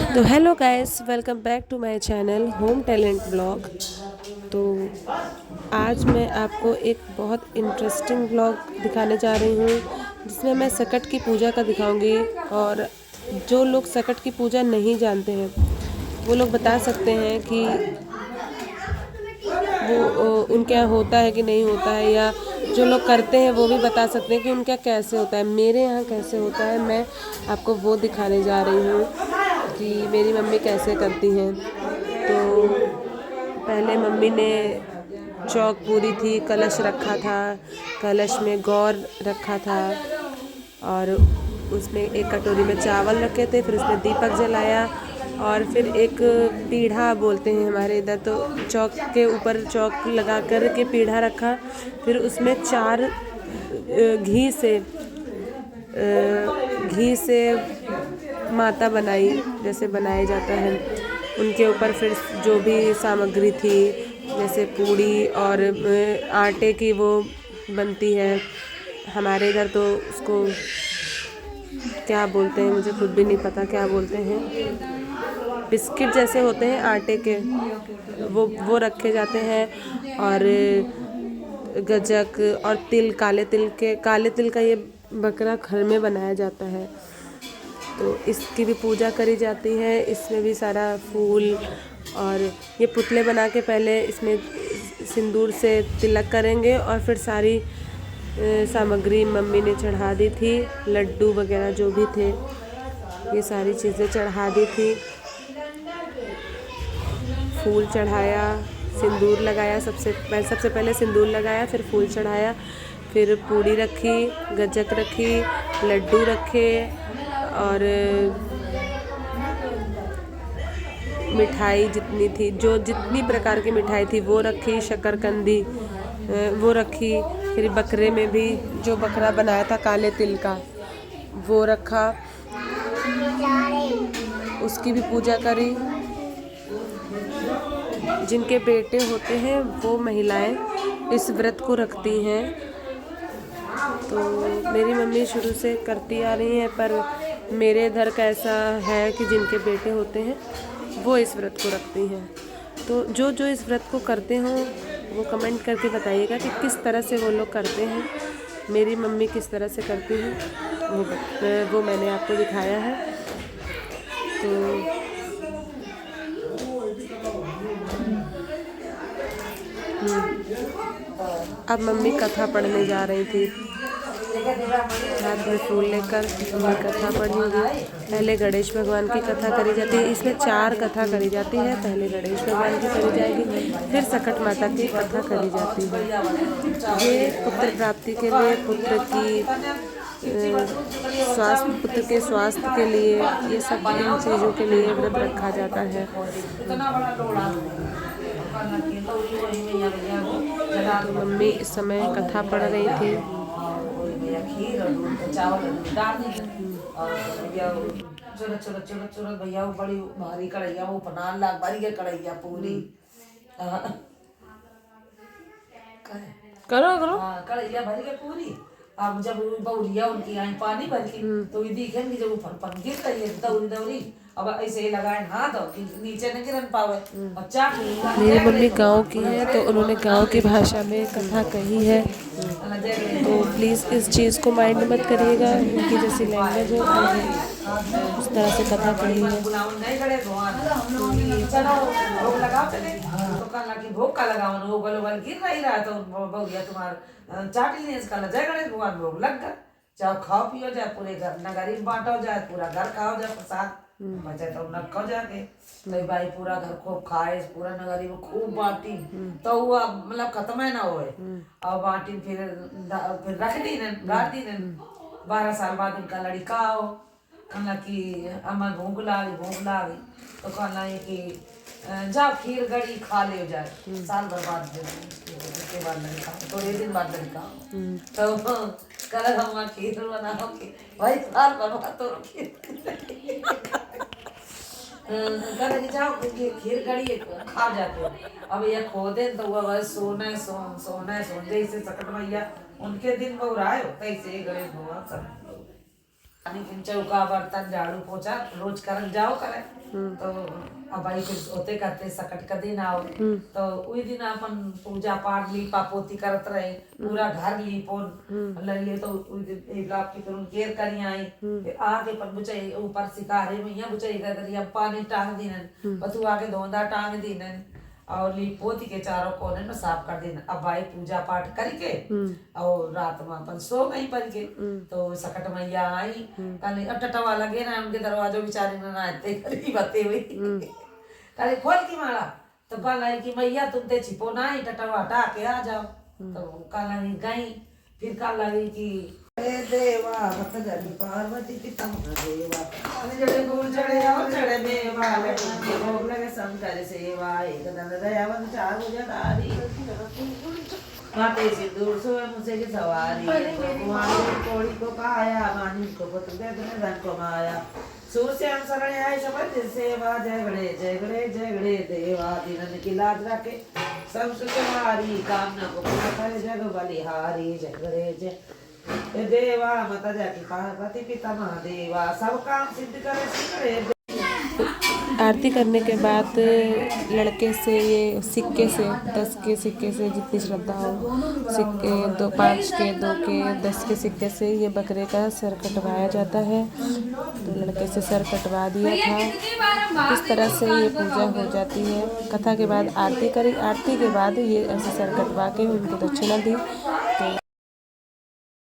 तो hello guys, welcome back to my channel home talent blog. तो आज मैं आपको एक बहुत इंटरेस्टिंग ब्लॉग दिखाने जा रही हूँ, जिसमें मैं सकट की पूजा का दिखाऊंगी। और जो लोग सकट की पूजा नहीं जानते हैं वो लोग बता सकते हैं कि वो उनके यहाँ होता है कि नहीं होता है, या जो लोग करते हैं वो भी बता सकते हैं कि उनके यहाँ कैसे होता है। मेरे यहाँ कैसे होता है मैं आपको वो दिखाने जा रही हूँ कि मेरी मम्मी कैसे करती हैं। तो पहले मम्मी ने चौक पूरी थी, कलश रखा था, कलश में गौर रखा था, और उसमें एक कटोरी में चावल रखे थे, फिर उसमें दीपक जलाया, और फिर एक पीढ़ा बोलते हैं हमारे इधर, तो चौक के ऊपर चौक लगा कर के पीढ़ा रखा। फिर उसमें चार घी से माता बनाई, जैसे बनाया जाता है। उनके ऊपर फिर जो भी सामग्री थी, जैसे पूड़ी और आटे की वो बनती है, हमारे इधर तो उसको क्या बोलते हैं मुझे खुद भी नहीं पता क्या बोलते हैं, बिस्किट जैसे होते हैं आटे के, वो रखे जाते हैं। और गजक और तिल, काले तिल का ये बकरा घर में बनाया जाता है, तो इसकी भी पूजा करी जाती है। इसमें भी सारा फूल, और ये पुतले बना के पहले इसमें सिंदूर से तिलक करेंगे, और फिर सारी सामग्री मम्मी ने चढ़ा दी थी, लड्डू वगैरह जो भी थे ये सारी चीज़ें चढ़ा दी थी। फूल चढ़ाया, सिंदूर लगाया, सबसे पहले सिंदूर लगाया, फिर फूल चढ़ाया, फिर पूड़ी रखी, गज्जक रखी, लड्डू रखे, और मिठाई जितनी थी, जो जितनी प्रकार की मिठाई थी वो रखी, शक्करकंदी वो रखी। फिर बकरे में भी जो बकरा बनाया था काले तिल का वो रखा, उसकी भी पूजा करी। जिनके बेटे होते हैं वो महिलाएं इस व्रत को रखती हैं। तो मेरी मम्मी शुरू से करती आ रही हैं, पर मेरे इधर का ऐसा है कि जिनके बेटे होते हैं वो इस व्रत को रखती हैं। तो जो जो इस व्रत को करते हों वो कमेंट करके बताइएगा कि किस तरह से वो लोग करते हैं। मेरी मम्मी किस तरह से करती हैं वो मैंने आपको दिखाया है। तो अब मम्मी कथा पढ़ने जा रही थी, हाथ में फूल लेकर मम्मी कथा पढ़ेंगी। पहले गणेश भगवान की कथा करी जाती है, इसमें 4 कथा करी जाती है। पहले गणेश भगवान की करी जाएगी, फिर सकट माता की कथा करी जाती है। ये पुत्र प्राप्ति के लिए, पुत्र के स्वास्थ्य के लिए, ये सब इन चीज़ों के लिए व्रत रखा जाता है। तो मम्मी इस समय कथा पढ़ रही थी। खीर और दूध चावल डाल दी और भैया चुरत भैया वो बड़ी भारी कढ़ैया, वो 50 लाख भारी के कढ़ैया पूरी करो करो। हाँ कढ़ैया भरी के पूरी। अब जब बहुरिया उनकी आई पानी भर की तो ये दिखेंगी जब ऊपर पन गिर रही है दौरी दौरी, अब ऐसे ही लगाए हाथ और नीचे न गिरन पावे। बच्चा मेरी मम्मी गांव की है, तो उन्होंने गांव की भाषा में कथा कही है, तो प्लीज़ इस चीज़ को माइंड मत करिएगा। उनकी जैसी लैंग्वेज है, उस तरह से कथा कही है। भोग का लगावन वो बल बल गिर नहीं रहा, तो बहुरिया तुम्हार चाटी नहीं इसका जय गणेश भगवान भोग लग गया। चाहे खाओ पियो जाए, पूरे घर नगरी बांटो जाए, पूरा घर खाओ जाए प्रसाद, बचे तो नखो जाके तो भाई पूरा घर खूब खाए, पूरा नगरी में खूब बांटी, तो वो मतलब खत्म है ना हो। अब बांटी फिर रख दी न गाड़ दी न। 12 साल बाद उनका लड़का आओ, कहला कि अमर भूख लागी तो कहला कि जाओ खीर गड़ी खा ले जाए। साल भर बाद उसके बाद लड़का, थोड़े दिन बाद लड़का तो कल हम खीर बनाओ कि भाई साल भर बाद तो खीर कल जाओ खीर गड़ी खा जाते। अब ये खो दे तो वह बस सोना जैसे सकट मैया उनके दिन बहुराए हो तैसे गणेश भगवान सब लेकिन चौका बर्तन झाड़ू पोछा रोज करन जाओ करे तो अब भाई फिर होते करते सकट का दिन आओ तो उही दिन अपन पूजा पाठ लीपा पोती करत रहे पूरा घर लीपोन लगे तो उही दिन एक लाख की फिर केयर करी आई फिर आके पर बुचाई ऊपर सिकारे में यहाँ बुचाई कर पानी टांग दीनन बतू आके धोंदा टांग दीनन और पोती के चारों कोने में साफ कर देना। अब भाई पूजा पाठ करके और रात में अपन सो गई पर के तो सकट मैया आई कल अब टटवा लगे ना उनके दरवाजों बेचारे में ना आते करी बते हुई कल खोल की मारा तो कल आई कि मैया तुम ते छिपो ना ही टटवा हटा के आ जाओ तो कल आई गई फिर कल लगी कि देवा मत जली पार्वती पिता देवा जड़े फूल चढ़े और चढ़े मेवा लगे भोग लगे शंकर सेवा एक दन दयावन चार जटारी माते सिंदूर सोए मुझसे की सवारी कुमारी कोड़ी को पाया मानी को पुत्र दे धन को माया सूर से हम शरण आए समझ सेवा जय गणे देवा दीनन की लाज रखे सब सुख हमारी कामना को पूरा करे जग बलिहारी जय गणे जय देवा माता जाकी पार्वती पिता महादेवा सब काम सिद्ध करे सिकरे। आरती करने के बाद लड़के से ये सिक्के से 10 के सिक्के से जितनी श्रद्धा हो सिक्के 2 5 के 2 के 10 के सिक्के से ये बकरे का सर कटवाया जाता है। तो लड़के से सर कटवा दिया था। इस तरह से ये पूजा हो जाती है। कथा के बाद आरती करी, आरती के बाद ये ऐसे सर कटवा के उनको दक्षिणा दी।